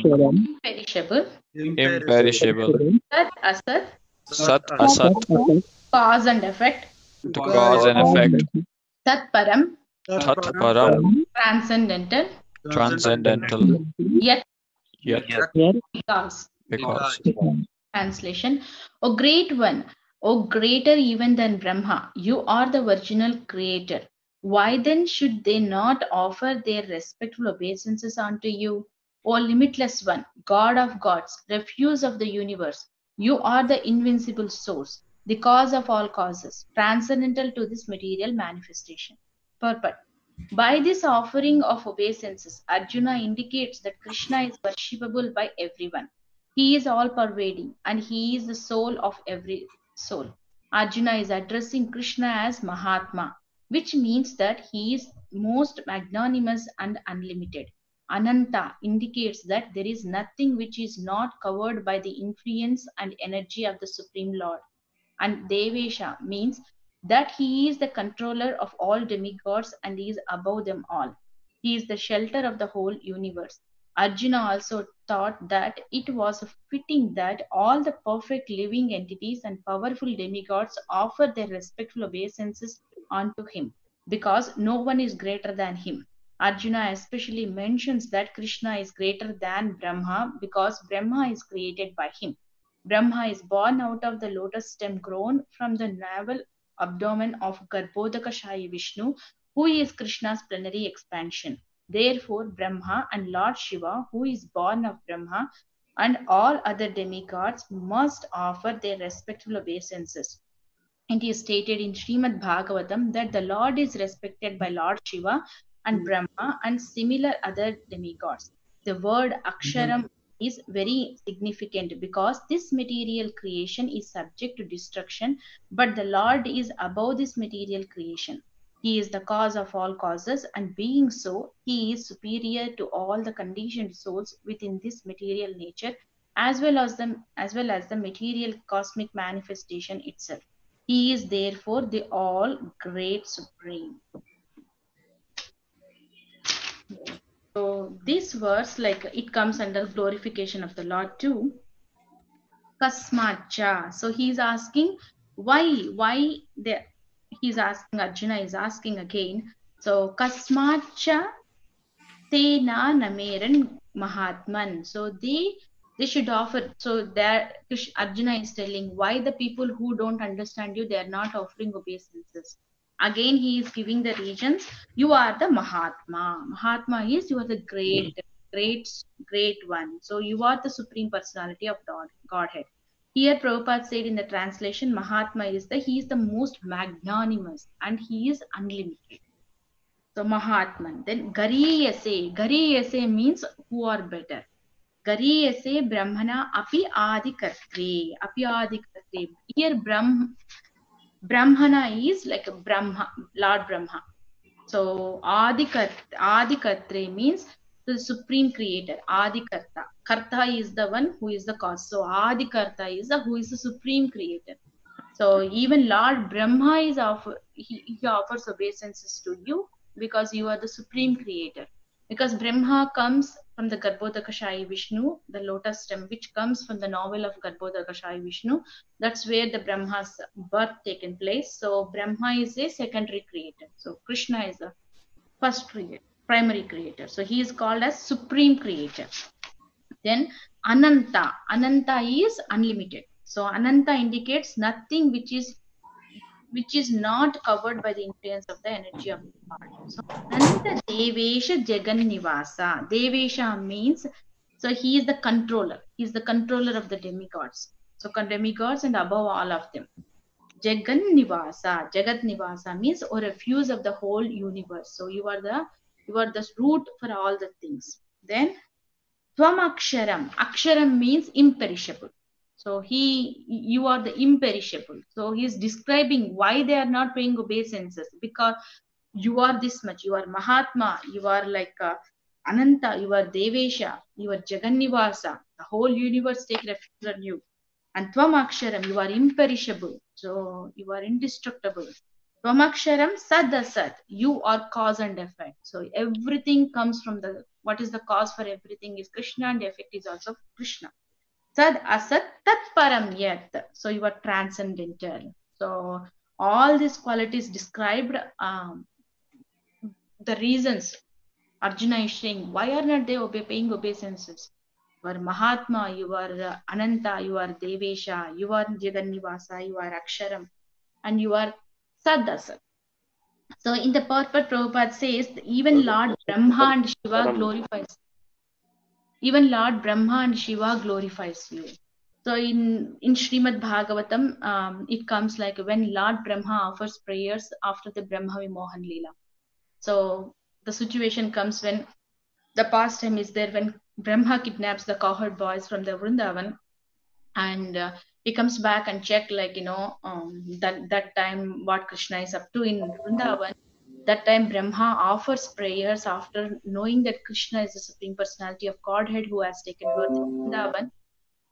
imperishable Sat Asat Cause and effect. the cause and effect Tat Param. Tat Param transcendental Yet. because Translation. O great one, O greater even than Brahma, you are the original creator. Why then should they not offer their respectful obeisances unto you? O limitless one, God of gods, refuse of the universe, you are the invincible source, the cause of all causes, transcendental to this material manifestation. Purport. By this offering of obeisances, Arjuna indicates that Krishna is worshipable by everyone. He is all pervading and he is the soul of every soul. Arjuna is addressing Krishna as Mahatma, which means that he is most magnanimous and unlimited. Ananta indicates that there is nothing which is not covered by the influence and energy of the Supreme Lord. And Devesha means that he is the controller of all demigods and is above them all. He is the shelter of the whole universe. Arjuna also thought that it was fitting that all the perfect living entities and powerful demigods offer their respectful obeisances unto him, because no one is greater than him. Arjuna especially mentions that Krishna is greater than Brahma because Brahma is created by him. Brahma is born out of the lotus stem grown from the navel abdomen of Garbhodakashayi Vishnu, who is Krishna's plenary expansion. Therefore, Brahma and Lord Shiva, who is born of Brahma, and all other demigods must offer their respectful obeisances. It is stated in Srimad Bhagavatam that the Lord is respected by Lord Shiva and Brahma and similar other demigods. The word Aksharam is very significant because this material creation is subject to destruction, but the Lord is above this material creation. He is the cause of all causes, and being so, he is superior to all the conditioned souls within this material nature, as well as the material cosmic manifestation itself. He is therefore the all great supreme. So this verse, like, it comes under glorification of the Lord too. Kasmacha. So he's asking why he's asking, Arjuna is asking again. So Kasmacha Tena Nameran Mahatman. So they should offer. So there Arjuna is telling why the people who don't understand you, they are not offering obeisances. Again, he is giving the reasons. You are the Mahatma. Mahatma is, you are the great one. So you are the supreme personality of Godhead. Here Prabhupada said in the translation, Mahatma is he is the most magnanimous and he is unlimited. So Mahatman. Then Gariyase means who are better. Gariyase Brahmana api adikatre. Api adikatre. Here Brahmana is like a Brahma, Lord Brahma. So Adikatre means the supreme creator. Adikarta. Karta is the one who is the cause. So Adikarta is who is the supreme creator. So even Lord Brahma is he offers obeisances to you because you are the supreme creator. Because Brahma comes from the Garbhodakashayi Vishnu, the lotus stem, which comes from the novel of Garbhodakashayi Vishnu. That's where the Brahma's birth taken place. So Brahma is a secondary creator. So Krishna is the first creator, primary creator. So he is called as supreme creator. Then Ananta. Ananta is unlimited. So Ananta indicates nothing which is not covered by the influence of the energy of the God. So Ananta Devesha Jagannivasa. Devesha means, so he is the controller. He is the controller of the demigods. So demigods and above all of them. Jagannivasa. Jagat Nivasa means a refuse of the whole universe. So you are the root for all the things. Then Tvam Aksharam. Aksharam means imperishable. So you are the imperishable. So he is describing why they are not paying obeisances, because you are this much. You are Mahatma. You are like Ananta. You are Devesha. You are Jagannivasa. The whole universe take refuge on you. And Tvam Aksharam, you are imperishable. So you are indestructible. Tvam Aksharam Sad Asat. You are cause and effect. So everything comes from what is the cause for everything is Krishna, and the effect is also Krishna. Sad Asat Tat Param Yat. So you are transcendental. So all these qualities described, the reasons Arjuna is saying, why are not they paying obeisances? You are Mahatma, you are Ananta, you are Devesha, you are Jagannivasa, you are Aksharam, and you are Sad Asat. So in the purport, Prabhupada says, even Lord Brahma and Shiva glorifies. even Lord Brahma and Shiva glorifies you. So in Srimad Bhagavatam, it comes like when Lord Brahma offers prayers after the Brahma Vimohan Leela. So the situation comes when the pastime is there when Brahma kidnaps the cowherd boys from the Vrindavan, and he comes back and check that time what Krishna is up to in Vrindavan. That time Brahma offers prayers after knowing that Krishna is the Supreme Personality of Godhead who has taken birth in Vrindavan.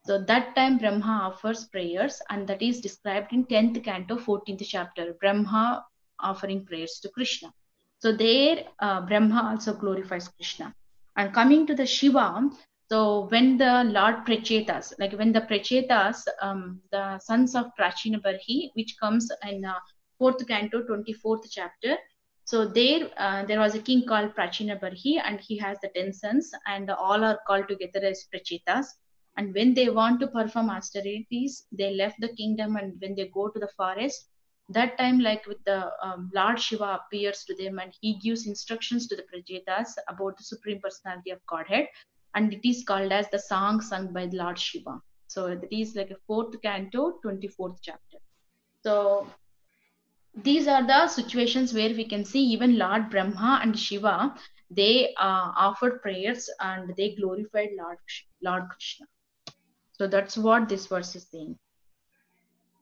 So that time Brahma offers prayers, and that is described in 10th canto, 14th chapter, Brahma offering prayers to Krishna. So there Brahma also glorifies Krishna. And coming to the Shiva, so when the Lord Prachetas, like when the Prachetas, the sons of Prachina Barhi, which comes in 4th canto, 24th chapter, so there was a king called Prachina Barhi, and he has the 10 sons, and all are called together as Prachetas. And when they want to perform austerities, they left the kingdom, and when they go to the forest, that time, like with the Lord Shiva appears to them, and he gives instructions to the Prajetas about the Supreme Personality of Godhead, and it is called as the song sung by the Lord Shiva. So that is like a 4th canto, 24th chapter. So these are the situations where we can see even Lord Brahma and Shiva, they offered prayers and they glorified Lord Krishna. So that's what this verse is saying.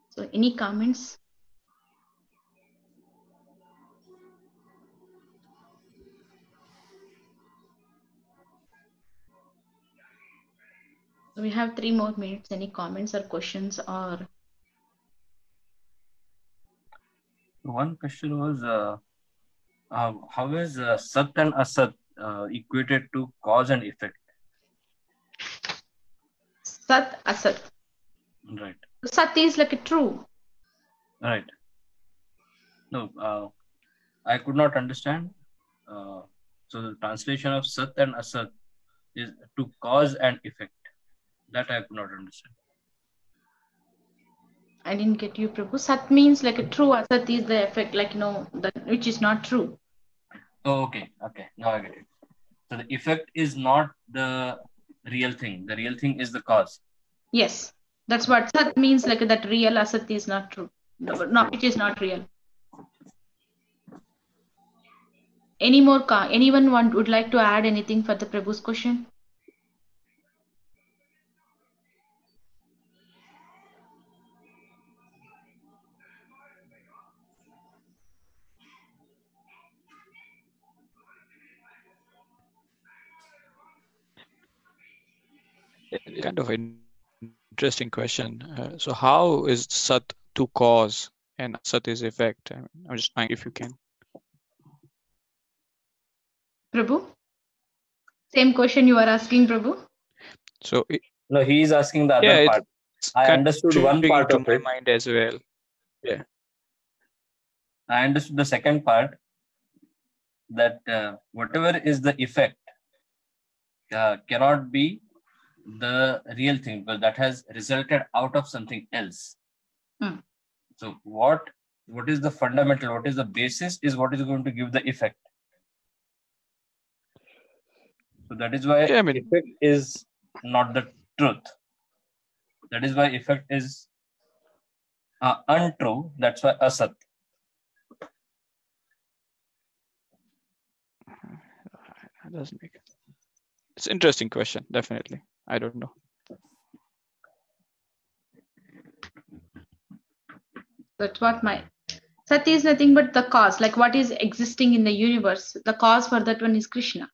So any comments? We have 3 more minutes. Any comments or questions? Or One question was, how is Sat and Asat equated to cause and effect? Sat, Asat. Right. Sat is like a true. Right. No, I could not understand. So the translation of Sat and Asat is to cause and effect. That I could not understand. I didn't get you, Prabhu. Sat means like a true. Asat is the effect, like which is not true. Oh, okay. Now I get it. So the effect is not the real thing. The real thing is the cause. Yes, that's what Sat means. Like that real Asat is not true. No, it is not real. Any more? Anyone would like to add anything for the Prabhu's question? Kind of an interesting question. So how is Sat to cause and Asat is effect? I'm just trying if you can. Prabhu? Same question you are asking, Prabhu? So no, he is asking the other part. I understood one part of my it. mind as well. Yeah. I understood the second part, that whatever is the effect cannot be the real thing, but that has resulted out of something else. So what is the fundamental, what is the basis is what is going to give the effect. So that is why effect is not the truth. That is why effect is untrue. That's why asat. That doesn't make sense. It's an interesting question, definitely. I don't know. That's what Sat is nothing but the cause, like what is existing in the universe. The cause for that one is Krishna.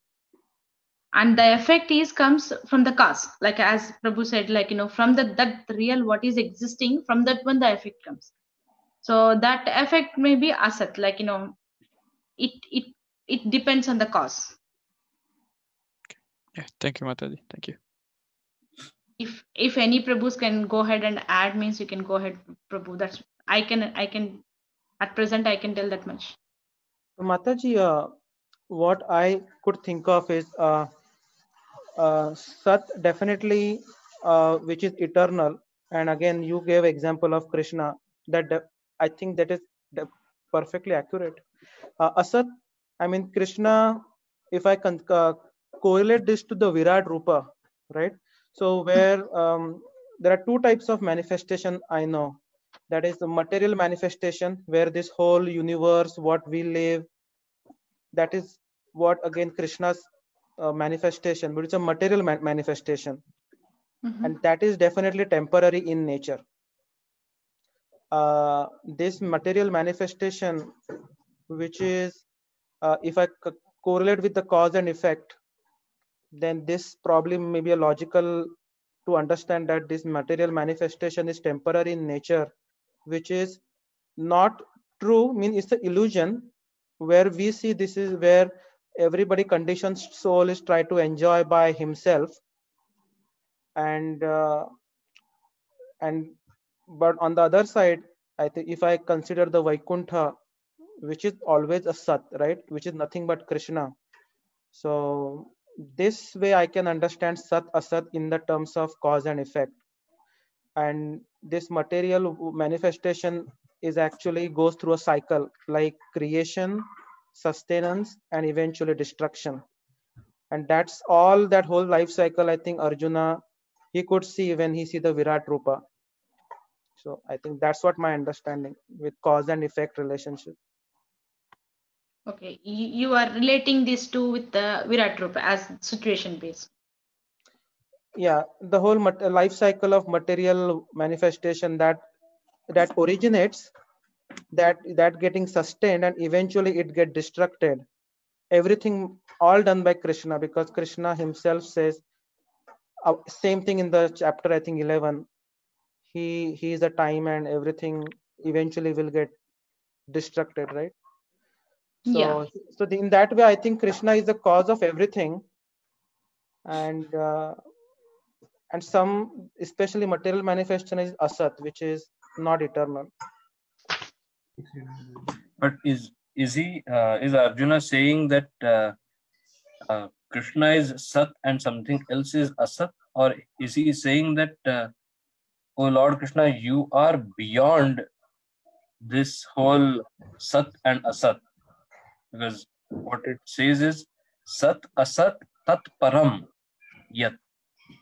And the effect comes from the cause. Like as Prabhu said, from that real what is existing, from that one the effect comes. So that effect may be asat, it depends on the cause. Yeah, thank you, Mataji. Thank you. If any Prabhus can go ahead and add, means you can go ahead, Prabhu. That's I can at present I can tell that much. Mataji, what I could think of is Sat definitely, which is eternal, and again you gave example of Krishna. That I think that is perfectly accurate. Asat, I mean Krishna. If I can correlate this to the Virat Rupa, right? So where there are two types of manifestation I know. That is the material manifestation, where this whole universe, what we live, that is what again Krishna's manifestation, but it's a material manifestation, and that is definitely temporary in nature. This material manifestation, which is if I correlate with the cause and effect, then this probably may be a logical to understand that this material manifestation is temporary in nature, which is not true, mean it's the illusion, where we see this is where everybody conditioned soul is try to enjoy by himself, and but on the other side, I think if I consider the Vaikuntha, which is always a Sat, right, which is nothing but Krishna. So this way I can understand Sat Asat in the terms of cause and effect. And this material manifestation is actually goes through a cycle like creation, sustenance, and eventually destruction. And that's all, that whole life cycle I think Arjuna, he could see when he see the Virat Rupa. So I think that's what my understanding with cause and effect relationship. Okay, you are relating these two with the Virat Rupa as situation based. Yeah, the whole life cycle of material manifestation that originates, that getting sustained, and eventually it get destructed. Everything all done by Krishna, because Krishna himself says same thing in the chapter I think 11. He is the time, and everything eventually will get destructed, right? So Yeah. so in that way I think Krishna is the cause of everything, and some especially material manifestation is asat, which is not eternal. But is Arjuna saying that Krishna is Sat and something else is Asat, or is he saying that oh Lord Krishna, you are beyond this whole Sat and Asat? Because what it says is Sat Asat Tat Param Yat.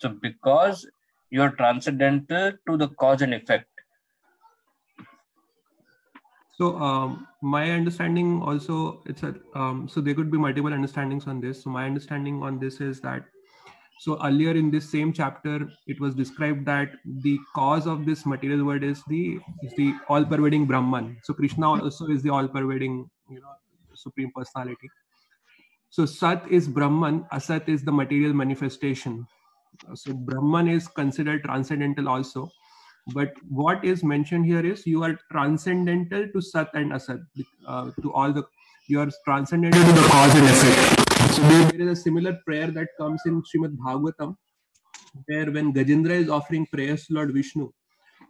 So because you are transcendental to the cause and effect. So my understanding also, it's a so there could be multiple understandings on this. So my understanding on this is that, so earlier in this same chapter, it was described that the cause of this material world is the all-pervading Brahman. So Krishna also is the all-pervading, supreme personality. So Sat is Brahman, Asat is the material manifestation. So Brahman is considered transcendental also. But what is mentioned here is you are transcendental to Sat and Asat, to all the, you are transcendental to the cause and effect. So there is a similar prayer that comes in Srimad Bhagavatam, where when Gajendra is offering prayers to Lord Vishnu,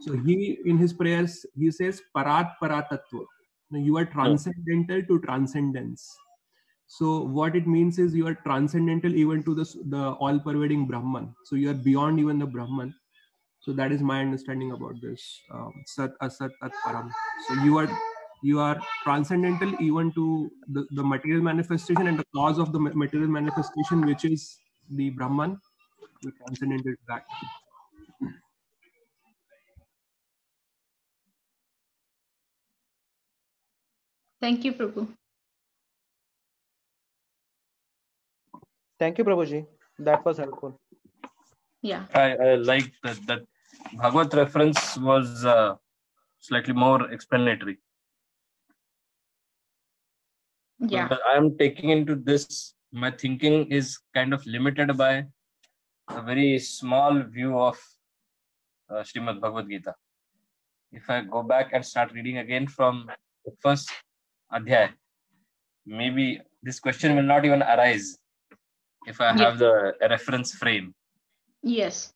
so he, in his prayers, he says Parat Paratattva. You are transcendental to transcendence. So what it means is you are transcendental even to the all-pervading Brahman. So you are beyond even the Brahman. So that is my understanding about this Sat Asat Tat Param. So you are transcendental even to the material manifestation and the cause of the material manifestation, which is the Brahman. You are transcendental to that. Thank you, Prabhu. Thank you, Prabhuji. That was helpful. Yeah. I like that Bhagavad reference was slightly more explanatory. Yeah. Because I am taking into this, my thinking is kind of limited by a very small view of Srimad Bhagavad Gita. If I go back and start reading again from the first adhyay, maybe this question will not even arise if I have the reference frame. Yes.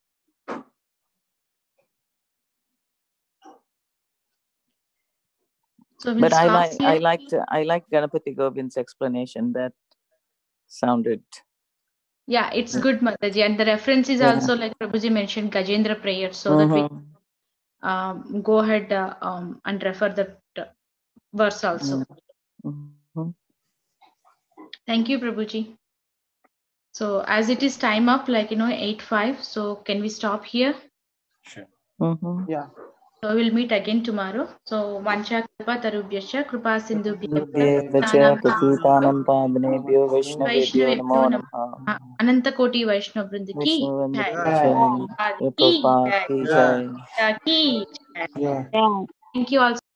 So but I like Ganapati Govind's explanation. That sounded. Yeah, it's good, Mataji. And the reference is also, like Prabhuji mentioned, Gajendra prayer, so that we go ahead and refer the verse also. Thank you, Prabhuji. So as it is time up, 8:05. So can we stop here? Sure. Mhm. Yeah. So we'll meet again tomorrow. So Vancha Kripa Tarubhyascha Kripa Sindhubhyascha Devyeva cha patitanam pavanebhyo Vaishnavebhyo namo Vaishnavebhyo namaha. Ananta Koti Vaishnav Vrinda ki Vishnu jai. Jai. Ki Prabhupada jai. ki Yeah. jai. Ki jai. Yeah. Thank you all.